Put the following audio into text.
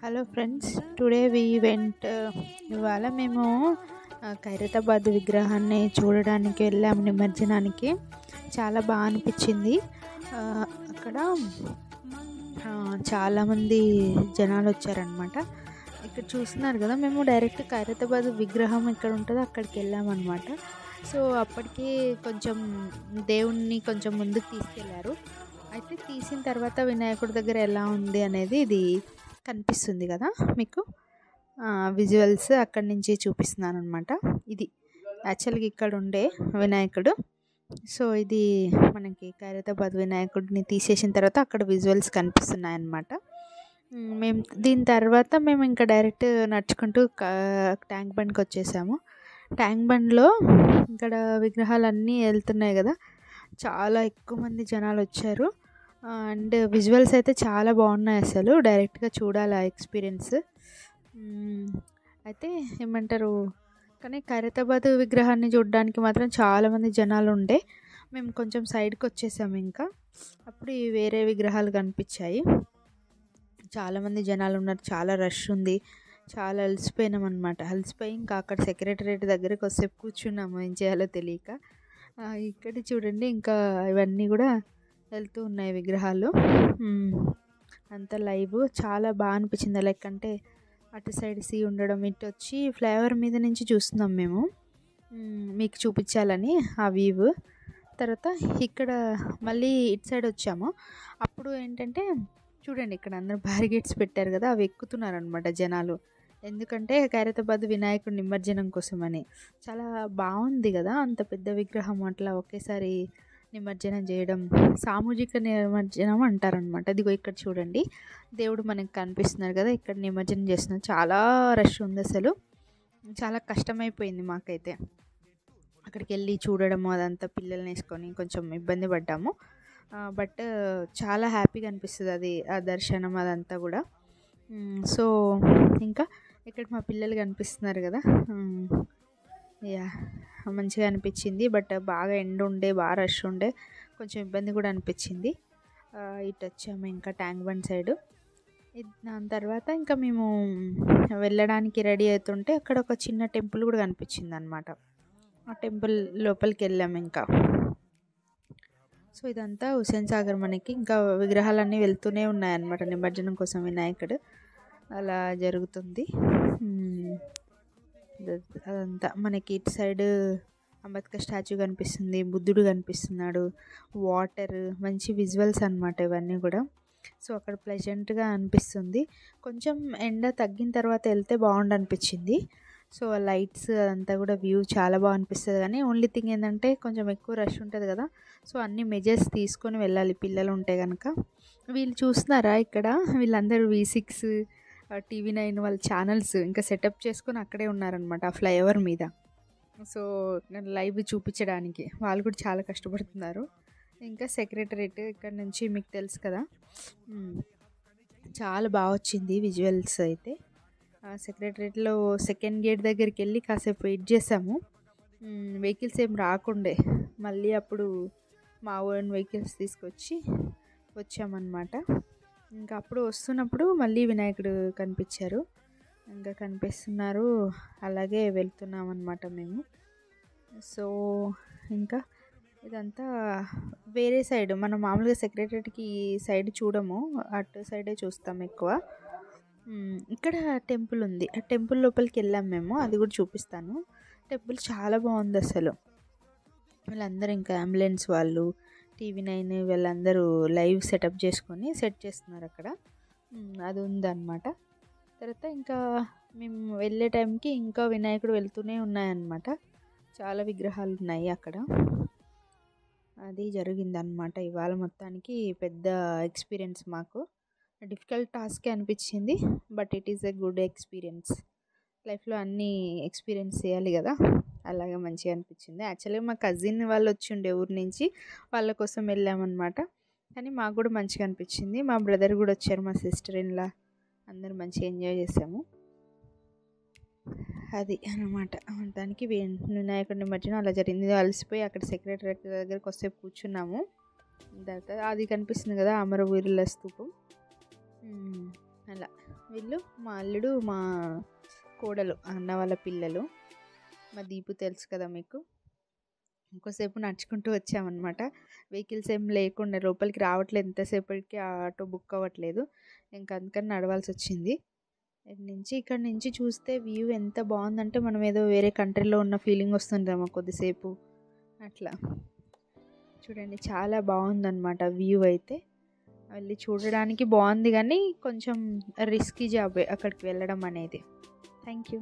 Hello friends, today we went ఇవాళ మేము ఖైరతాబాద్ విగ్రహాన్ని చూడడానికి వెళ్ళాము. నిమజ్జనానికి చాలా బాగా అనిపించింది. అక్కడ చాలామంది జనాలు వచ్చారనమాట. ఇక్కడ చూస్తున్నారు కదా, మేము డైరెక్ట్ ఖైరతాబాద్ విగ్రహం ఎక్కడ ఉంటుందో అక్కడికి వెళ్ళామన్నమాట. సో అప్పటికి కొంచెం దేవుణ్ణి కొంచెం ముందుకు తీసుకెళ్లారు. అయితే తీసిన తర్వాత వినాయకుడి దగ్గర ఎలా ఉంది అనేది ఇది కనిపిస్తుంది కదా మీకు, విజువల్స్ అక్కడి నుంచి చూపిస్తున్నాను అనమాట. ఇది యాక్చువల్గా ఇక్కడ ఉండే వినాయకుడు. సో ఇది మనకి ఖైరతాబాద్ వినాయకుడిని తీసేసిన తర్వాత అక్కడ విజువల్స్ కనిపిస్తున్నాయి అన్నమాట. మేము దీని తర్వాత మేము ఇంకా డైరెక్ట్ నడుచుకుంటూ ట్యాంక్ బండ్కి వచ్చేసాము. ట్యాంక్ బండ్లో ఇక్కడ విగ్రహాలన్నీ వెళ్తున్నాయి కదా, చాలా ఎక్కువ మంది జనాలు వచ్చారు. అండ్ విజువల్స్ అయితే చాలా బాగున్నాయి, అసలు డైరెక్ట్గా చూడాలి ఆ ఎక్స్పీరియన్స్. అయితే ఏమంటారు, కానీ ఖైరతాబాద్ విగ్రహాన్ని చూడడానికి మాత్రం చాలామంది జనాలు ఉండే. మేము కొంచెం సైడ్కి వచ్చేసాము. ఇంకా అప్పుడు ఈ వేరే విగ్రహాలు కనిపించాయి. చాలామంది జనాలు ఉన్నారు, చాలా రష్ ఉంది. చాలా అలసిపోయినాం అనమాట. అలసిపోయి ఇంకా అక్కడ సెక్రటరేట్ దగ్గరికి వసేపు కూర్చున్నాము, ఏం చేయాలో తెలియక. ఇక్కడ చూడండి, ఇంకా ఇవన్నీ కూడా వెళ్తూ ఉన్నాయి విగ్రహాలు. అంత లైవ్ చాలా బాగా అనిపించింది. లైక్ అంటే అటు సైడ్ సీ ఉండడం, ఇటు వచ్చి ఫ్లైఓవర్ మీద నుంచి చూస్తున్నాం మేము, మీకు చూపించాలని ఆ వ్యూ. తర్వాత ఇక్కడ మళ్ళీ ఇటు సైడ్ వచ్చాము. అప్పుడు ఏంటంటే చూడండి, ఇక్కడ అందరూ బ్యారిగేట్స్ పెట్టారు కదా, అవి ఎక్కుతున్నారు అనమాట జనాలు. ఎందుకంటే ఖైరతాబాద్ వినాయకుడి నిమజ్జనం కోసమని. చాలా బాగుంది కదా, అంత పెద్ద విగ్రహం అట్లా ఒకేసారి నిమజ్జనం చేయడం, సామూహిక నిమజ్జనం అంటారనమాట. ఇదిగో ఇక్కడ చూడండి, దేవుడు మనకి కనిపిస్తున్నారు కదా, ఇక్కడ నిమజ్జనం చేస్తున్నారు. చాలా రష్ ఉంది, అసలు చాలా కష్టమైపోయింది మాకైతే అక్కడికి వెళ్ళి చూడడము. అదంతా పిల్లల్ని వేసుకొని కొంచెం ఇబ్బంది పడ్డాము. బట్ చాలా హ్యాపీగా అనిపిస్తుంది అది, ఆ దర్శనం అదంతా కూడా. సో ఇంకా ఇక్కడ మా పిల్లలు కనిపిస్తున్నారు కదా, యా మంచిగా అనిపించింది. బట్ బాగా ఎండ ఉండే, బాగా రష్ ఉండే, కొంచెం ఇబ్బంది కూడా అనిపించింది. ఇటు వచ్చాము ఇంకా ట్యాంక్ బండ్ సైడు. దాని తర్వాత ఇంకా మేము వెళ్ళడానికి రెడీ అవుతుంటే అక్కడ ఒక చిన్న టెంపుల్ కూడా కనిపించింది అనమాట. ఆ టెంపుల్ లోపలికి వెళ్ళాము ఇంకా. సో ఇదంతా హుస్సేన్ సాగర్. మనకి ఇంకా విగ్రహాలన్నీ వెళ్తూనే ఉన్నాయన్నమాట నిమజ్జనం కోసం. వినాయకుడు అలా జరుగుతుంది. అదంతా మనకి ఇటు సైడ్ అంబేద్కర్ స్టాచ్యూ కనిపిస్తుంది, బుద్ధుడు కనిపిస్తున్నాడు, వాటర్, మంచి విజువల్స్ అనమాట ఇవన్నీ కూడా. సో అక్కడ ప్లెజెంట్గా అనిపిస్తుంది. కొంచెం ఎండ తగ్గిన తర్వాత వెళ్తే బాగుండు అనిపించింది. సో లైట్స్ అదంతా కూడా వ్యూ చాలా బాగా అనిపిస్తుంది. కానీ ఓన్లీ థింగ్ ఏంటంటే కొంచెం ఎక్కువ రష్ ఉంటుంది కదా, సో అన్ని మెజర్స్ తీసుకొని వెళ్ళాలి పిల్లలు ఉంటే కనుక. వీళ్ళు చూస్తున్నారా ఇక్కడ, వీళ్ళందరూ V6 TV9 వాళ్ళ ఛానల్స్ ఇంకా సెటప్ చేసుకొని అక్కడే ఉన్నారనమాట ఆ ఫ్లైఓవర్ మీద. సో లైవ్ చూపించడానికి వాళ్ళు కూడా చాలా కష్టపడుతున్నారు. ఇంకా సెక్రటరేట్ ఇక్కడ నుంచి మీకు తెలుసు కదా, చాలా బాగా వచ్చింది విజువల్స్ అయితే. సెక్రటరేట్లో సెకండ్ గేట్ దగ్గరికి వెళ్ళి కాసేపు వెయిట్ చేసాము. వెహికల్స్ ఏం రాకుండే, మళ్ళీ అప్పుడు మా ఓన్ వెహికల్స్ తీసుకొచ్చి వచ్చామన్నమాట. ఇంకా అప్పుడు వస్తున్నప్పుడు మళ్ళీ వినాయకుడు కనిపించారు, ఇంకా కనిపిస్తున్నారు. అలాగే వెళ్తున్నాం అన్నమాట మేము. సో ఇంకా ఇదంతా వేరే సైడ్, మనం మామూలుగా సెక్రటరీకి సైడ్ చూడము, అటు సైడే చూస్తాం ఎక్కువ. ఇక్కడ టెంపుల్ ఉంది, ఆ టెంపుల్ లోపలికి వెళ్ళాం మేము, అది కూడా చూపిస్తాను. టెంపుల్ చాలా బాగుంది అసలు. వీళ్ళందరూ ఇంకా అంబులెన్స్ వాళ్ళు, TV9 వీళ్ళందరూ లైవ్ సెటప్ చేసుకొని సెట్ చేస్తున్నారు అక్కడ. అది ఉందన్నమాట. తర్వాత ఇంకా మేము వెళ్ళే టైంకి ఇంకా వినాయకుడు వెళ్తూనే ఉన్నాయన్నమాట. చాలా విగ్రహాలు ఉన్నాయి అక్కడ. అది జరిగిందనమాట ఇవాళ. మొత్తానికి పెద్ద ఎక్స్పీరియన్స్ మాకు. డిఫికల్ట్ టాస్కే అనిపించింది, but it is a good experience. లైఫ్లో అన్నీ ఎక్స్పీరియన్స్ చేయాలి కదా, అలాగే మంచిగా అనిపించింది. యాక్చువల్గా మా కజిన్ వాళ్ళు వచ్చి ఉండే ఊరి నుంచి, వాళ్ళ కోసం వెళ్ళామన్నమాట. కానీ మాకు కూడా మంచిగా అనిపించింది. మా బ్రదర్ కూడా వచ్చారు, మా సిస్టర్ ఇన్లా, అందరూ మంచిగా ఎంజాయ్ చేసాము. అది అన్నమాట. దానికి వినాయకుడి నిమజ్జనం అలా జరిగింది. అలసిపోయి అక్కడ సెక్రటరేట్ దగ్గరికి వస్తే కూర్చున్నాము. తర్వాత అది కనిపిస్తుంది కదా, అమరవీరుల స్తూపం. అలా వీళ్ళు మా అల్లుడు, మా కోడలు, అన్న వాళ్ళ పిల్లలు, మా దీపు తెలుసు కదా మీకు. ఇంకోసేపు నడుచుకుంటూ వచ్చామన్నమాట. వెహికల్స్ ఏం లేకుండా లోపలికి రావట్లేదు, ఎంతసేపటికి ఆ ఆటో బుక్ అవ్వట్లేదు, ఇంకా అందుకని నడవాల్సి వచ్చింది. ఇక్కడ నుంచి చూస్తే వ్యూ ఎంత బాగుందంటే మనం ఏదో వేరే కంట్రీలో ఉన్న ఫీలింగ్ వస్తుందేమో కొద్దిసేపు అట్లా. చూడండి చాలా బాగుందన్నమాట వ్యూ అయితే. వెళ్ళి చూడడానికి బాగుంది కానీ కొంచెం రిస్కీ జాబే అక్కడికి వెళ్ళడం అనేది. Thank you.